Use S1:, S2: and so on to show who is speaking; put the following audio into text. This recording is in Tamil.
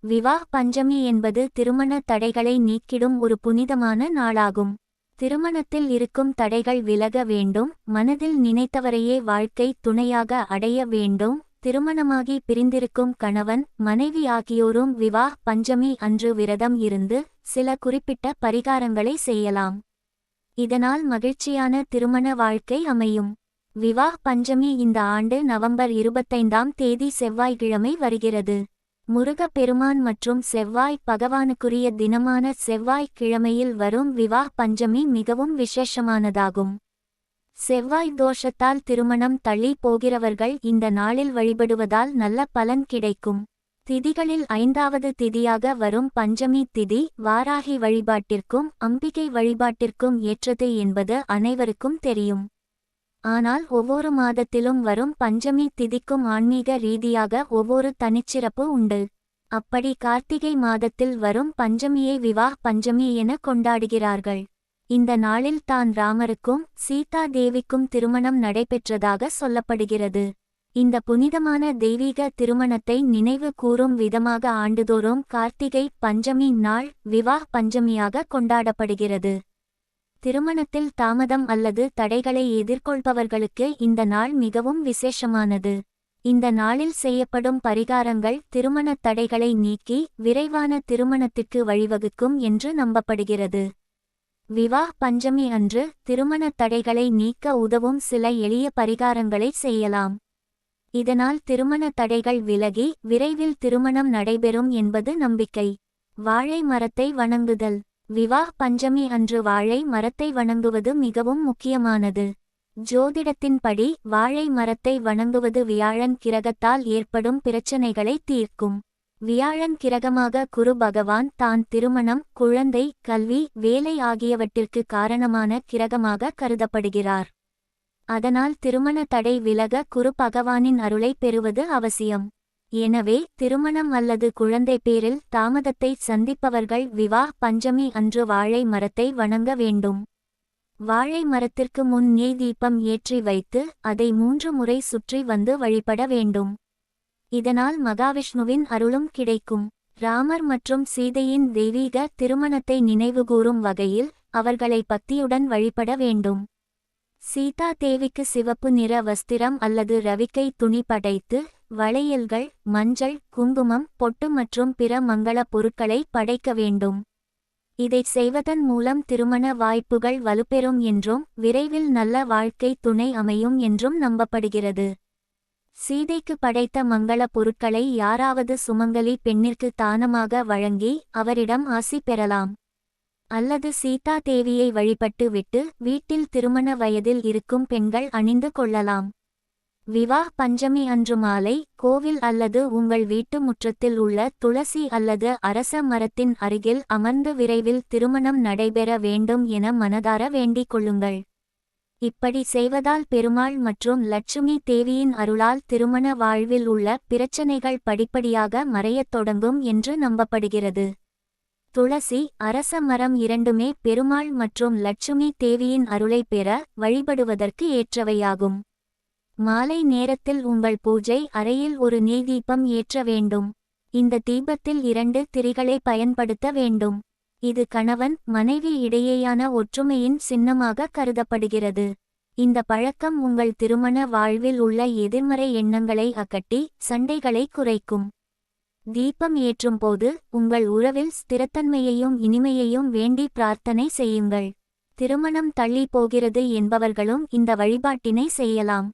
S1: விவாஹ் பஞ்சமி என்பது திருமண தடைகளை நீக்கிடும் ஒரு புனிதமான நாளாகும். திருமணத்தில் இருக்கும் தடைகள் விலக வேண்டும், மனதில் நினைத்தவரையே வாழ்க்கை துணையாக அடைய வேண்டும். திருமணமாகி பிரிந்திருக்கும் கணவன் மனைவி ஆகியோரும் விவாஹ் பஞ்சமி அன்று விரதம் இருந்து சில குறிப்பிட்ட பரிகாரங்களை செய்யலாம். இதனால் மகிழ்ச்சியான திருமண வாழ்க்கை அமையும். விவாஹ் பஞ்சமி இந்த ஆண்டு நவம்பர் 25ஆம் தேதி செவ்வாய்க்கிழமை வருகிறது. முருகப் பெருமான் மற்றும் செவ்வாய் பகவானுக்குரிய தினமான செவ்வாய்க் கிழமையில் வரும் விவாஹ் பஞ்சமி மிகவும் விசேஷமானதாகும். செவ்வாய் தோஷத்தால் திருமணம் தள்ளி போகிறவர்கள் இந்த நாளில் வழிபடுவதால் நல்ல பலன் கிடைக்கும். திதிகளில் 5வது திதியாக வரும் பஞ்சமி திதி வாராகி வழிபாட்டிற்கும் அம்பிகை வழிபாட்டிற்கும் ஏற்றது என்பது அனைவருக்கும் தெரியும். ஆனால் ஒவ்வொரு மாதத்திலும் வரும் பஞ்சமி திதிக்கும் ஆன்மீக ரீதியாக ஒவ்வொரு தனிச்சிறப்பு உண்டு. அப்படி கார்த்திகை மாதத்தில் வரும் பஞ்சமியை விவாஹ் பஞ்சமி என கொண்டாடுகிறார்கள். இந்த நாளில் தான் ராமருக்கும் சீதா தேவிக்கும் திருமணம் நடைபெற்றதாக சொல்லப்படுகிறது. இந்த புனிதமான தெய்வீக திருமணத்தை நினைவு கூறும் விதமாக ஆண்டுதோறும் கார்த்திகை பஞ்சமி நாள் விவாஹ் பஞ்சமியாக கொண்டாடப்படுகிறது. திருமணத்தில் தாமதம் அல்லது தடைகளை எதிர்கொள்பவர்களுக்கு இந்த நாள் மிகவும் விசேஷமானது. இந்த நாளில் செய்யப்படும் பரிகாரங்கள் திருமணத் தடைகளை நீக்கி விரைவான திருமணத்திற்கு வழிவகுக்கும் என்று நம்பப்படுகிறது. விவாஹ் பஞ்சமி அன்று திருமணத் தடைகளை நீக்க உதவும் சில எளிய பரிகாரங்களை செய்யலாம். இதனால் திருமண தடைகள் விலகி விரைவில் திருமணம் நடைபெறும் என்பது நம்பிக்கை. வாழை மரத்தை வணங்குதல். விவாஹ் பஞ்சமி அன்று வாழை மரத்தை வணங்குவது மிகவும் முக்கியமானது. ஜோதிடத்தின்படி வாழை மரத்தை வணங்குவது வியாழன் கிரகத்தால் ஏற்படும் பிரச்சனைகளை தீர்க்கும். வியாழன் கிரகமாக குரு பகவான் தான் திருமணம், குழந்தை, கல்வி, வேலை ஆகியவற்றிற்கு காரணமான கிரகமாக கருதப்படுகிறார். அதனால் திருமண தடை விலக குரு பகவானின் அருளை பெறுவது அவசியம். எனவே திருமணம் அல்லது குழந்தை பேரில் தாமதத்தை சந்திப்பவர்கள் விவாஹ் பஞ்சமி அன்று வாழை மரத்தை வணங்க வேண்டும். வாழை மரத்திற்கு முன் நெய் தீபம் ஏற்றி வைத்து அதை 3 முறை சுற்றி வந்து வழிபட வேண்டும். இதனால் மகாவிஷ்ணுவின் அருளும் கிடைக்கும். ராமர் மற்றும் சீதையின் தெய்வீக திருமணத்தை நினைவுகூரும் வகையில் அவர்களை பக்தியுடன் வழிபட வேண்டும். சீதா தேவிக்கு சிவப்பு நிற வஸ்திரம் அல்லது ரவிக்கை துணி படைத்து வளையல்கள், மஞ்சள், குங்குமம், பொட்டு மற்றும் பிற மங்கள பொருட்களை படைக்க வேண்டும். இதைச் செய்வதன் மூலம் திருமண வாய்ப்புகள் வலுப்பெறும் என்றும் விரைவில் நல்ல வாழ்க்கை துணை அமையும் என்றும் நம்பப்படுகிறது. சீதைக்கு படைத்த மங்கள பொருட்களை யாராவது சுமங்கலி பெண்ணிற்கு தானமாக வழங்கி அவரிடம் ஆசி பெறலாம். அல்லது சீதா தேவியை வழிபட்டு விட்டு வீட்டில் திருமண வயதில் இருக்கும் பெண்கள் அணிந்து கொள்ளலாம். விவாஹ் பஞ்சமி அன்று மாலை கோவில் அல்லது உங்கள் வீட்டு முற்றத்தில் உள்ள துளசி அல்லது அரச மரத்தின் அருகில் அமர்ந்து விரைவில் திருமணம் நடைபெற வேண்டும் என மனதார வேண்டிக் கொள்ளுங்கள். இப்படி செய்வதால் பெருமாள் மற்றும் லட்சுமி தேவியின் அருளால் திருமண வாழ்வில் உள்ள பிரச்சனைகள் படிப்படியாக மறையத் தொடங்கும் என்று நம்பப்படுகிறது. துளசி, அரச மரம் இரண்டுமே பெருமாள் மற்றும் லட்சுமி தேவியின் அருளை பெற வழிபடுவதற்கு ஏற்றவையாகும். மாலை நேரத்தில் உங்கள் பூஜை அறையில் ஒரு நெய் தீபம் ஏற்ற வேண்டும். இந்த தீபத்தில் 2 திரிகளை பயன்படுத்த வேண்டும். இது கணவன் மனைவி இடையேயான ஒற்றுமையின் சின்னமாக கருதப்படுகிறது. இந்த பழக்கம் உங்கள் திருமண வாழ்வில் உள்ள எதிர்மறை எண்ணங்களை அகற்றி சண்டைகளை குறைக்கும். தீபம் ஏற்றும் போது உங்கள் உறவில் ஸ்திரத்தன்மையையும் இனிமையையும் வேண்டி பிரார்த்தனை செய்யுங்கள். திருமணம் தள்ளி போகிறது என்பவர்களும் இந்த வழிபாட்டினை செய்யலாம்.